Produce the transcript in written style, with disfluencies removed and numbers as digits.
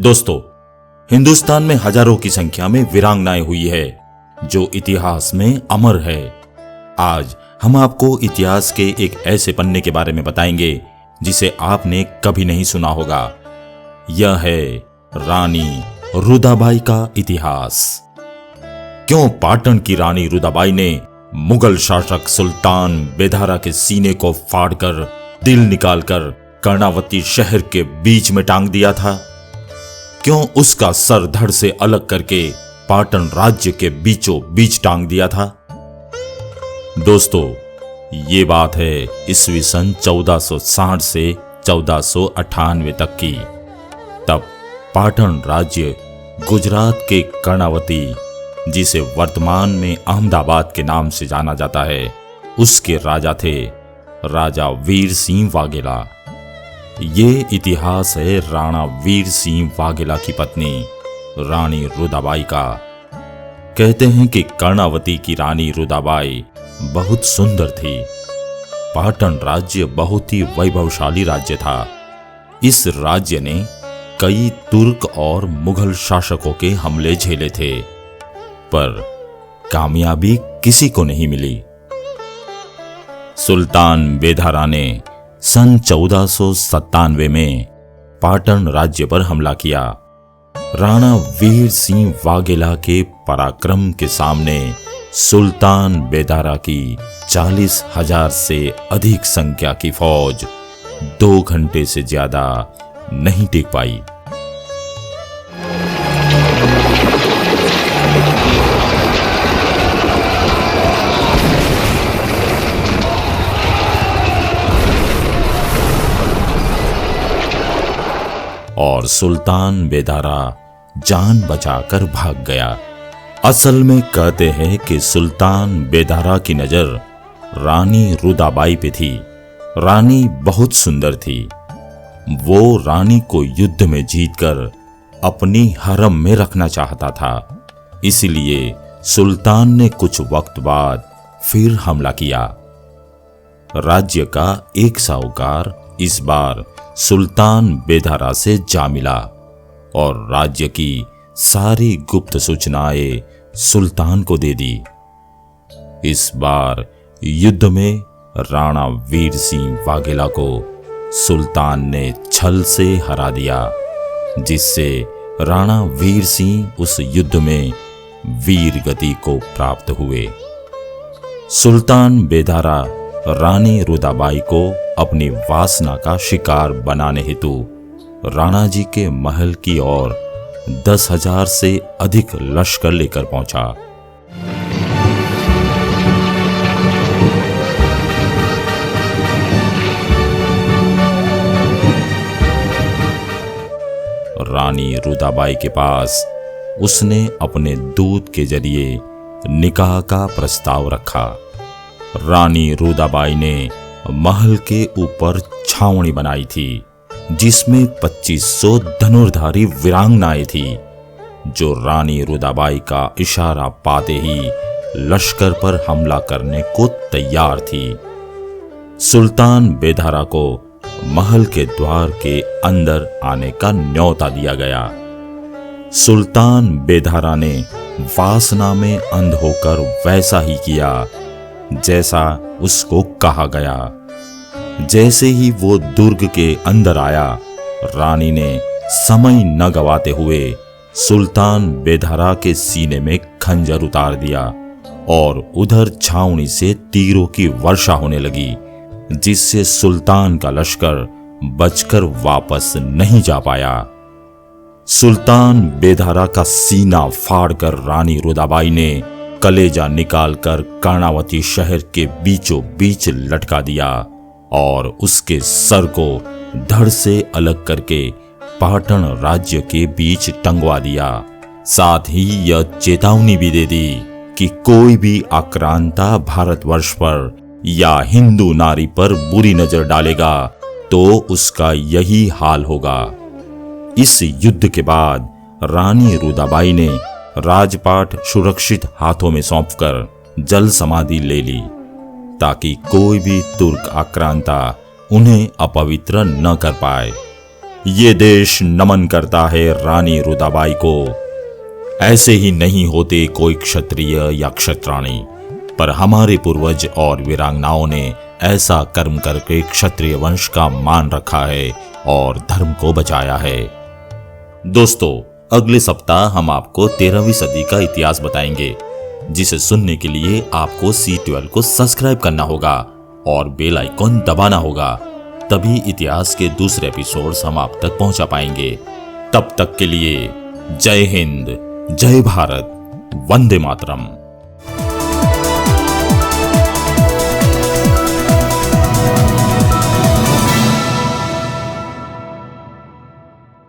दोस्तों, हिंदुस्तान में हजारों की संख्या में वीरांगनाएं हुई है जो इतिहास में अमर है। आज हम आपको इतिहास के एक ऐसे पन्ने के बारे में बताएंगे जिसे आपने कभी नहीं सुना होगा। यह है रानी रुदाबाई का इतिहास। क्यों पाटन की रानी रुदाबाई ने मुगल शासक सुल्तान बेदारा के सीने को फाड़कर दिल निकालकर कर्णावती शहर के बीच में टांग दिया था? क्यों उसका सर धड़ से अलग करके पाटन राज्य के बीचों बीच टांग दिया था? दोस्तों, ये बात है ईस्वी सन 1460 से 1498 तक की। तब पाटन राज्य गुजरात के कर्णावती, जिसे वर्तमान में अहमदाबाद के नाम से जाना जाता है, उसके राजा थे राजा वीर सिंह वाघेला। ये इतिहास है राणा वीर सिंह वाघेला की पत्नी रानी रुदाबाई का। कहते हैं कि कर्णावती की रानी रुदाबाई बहुत सुंदर थी। पाटन राज्य बहुत ही वैभवशाली राज्य था। इस राज्य ने कई तुर्क और मुगल शासकों के हमले झेले थे, पर कामयाबी किसी को नहीं मिली। सुल्तान बेदारा ने सन 1497 में पाटन राज्य पर हमला किया। राणा वीर सिंह वाघेला के पराक्रम के सामने सुल्तान बेदारा की 40,000 से अधिक संख्या की फौज 2 घंटे से ज्यादा नहीं टिक पाई। और सुल्तान बेदारा जान बचाकर भाग गया। असल में कहते हैं कि सुल्तान बेदारा की नजर रानी रुदाबाई पे थी। रानी बहुत सुंदर थी। वो रानी को युद्ध में जीतकर अपनी हरम में रखना चाहता था। इसलिए सुल्तान ने कुछ वक्त बाद फिर हमला किया। राज्य का एक साहूकार इस बार सुल्तान बेदारा से जा मिला और राज्य की सारी गुप्त सूचनाएं सुल्तान को दे दी। इस बार युद्ध में राणा वीर सिंह वाघेला को सुल्तान ने छल से हरा दिया, जिससे राणा वीर सिंह उस युद्ध में वीर गति को प्राप्त हुए। सुल्तान बेदारा रानी रुदाबाई को अपनी वासना का शिकार बनाने हेतु राणा जी के महल की ओर 10,000 से अधिक लश्कर लेकर पहुंचा। रानी रुदाबाई के पास उसने अपने दूत के जरिए निकाह का प्रस्ताव रखा। रानी रुदाबाई ने महल के ऊपर छावनी बनाई थी, जिसमें 2500 धनुर्धारी वीरांगनाएं थी, जो रानी रुदाबाई का इशारा पाते ही लश्कर पर हमला करने को तैयार थी। सुल्तान बेदारा को महल के द्वार के अंदर आने का न्योता दिया गया। सुल्तान बेदारा ने वासना में अंध होकर वैसा ही किया जैसा उसको कहा गया। जैसे ही वो दुर्ग के अंदर आया, रानी ने समय न गवाते हुए सुल्तान बेदारा के सीने में खंजर उतार दिया और उधर छावनी से तीरों की वर्षा होने लगी, जिससे सुल्तान का लश्कर बचकर वापस नहीं जा पाया। सुल्तान बेदारा का सीना फाड़कर रानी रुदाबाई ने कलेजा निकालकर कर्णावती शहर के बीचों बीच लटका दिया और उसके सर को धड़ से अलग करके पाटन राज्य के बीच टंगवा दिया। साथ ही यह चेतावनी भी दे दी कि कोई भी आक्रांता भारतवर्ष पर या हिंदू नारी पर बुरी नजर डालेगा तो उसका यही हाल होगा। इस युद्ध के बाद रानी रुदाबाई ने राजपाट सुरक्षित हाथों में सौंपकर जल समाधि ले ली, ताकि कोई भी तुर्क आक्रांता उन्हें अपवित्र न कर पाए। ये देश नमन करता है रानी रुदाबाई को। ऐसे ही नहीं होते कोई क्षत्रिय या क्षत्राणी, पर हमारे पूर्वज और वीरांगनाओं ने ऐसा कर्म करके क्षत्रिय वंश का मान रखा है और धर्म को बचाया है। दोस्तों, अगले सप्ताह हम आपको 13वीं सदी का इतिहास बताएंगे, जिसे सुनने के लिए आपको C12 को सब्सक्राइब करना होगा और बेल आइकॉन दबाना होगा। तभी इतिहास के दूसरे एपिसोड्स हम आप तक पहुंचा पाएंगे। तब तक के लिए जय हिंद, जय भारत, वंदे मातरम।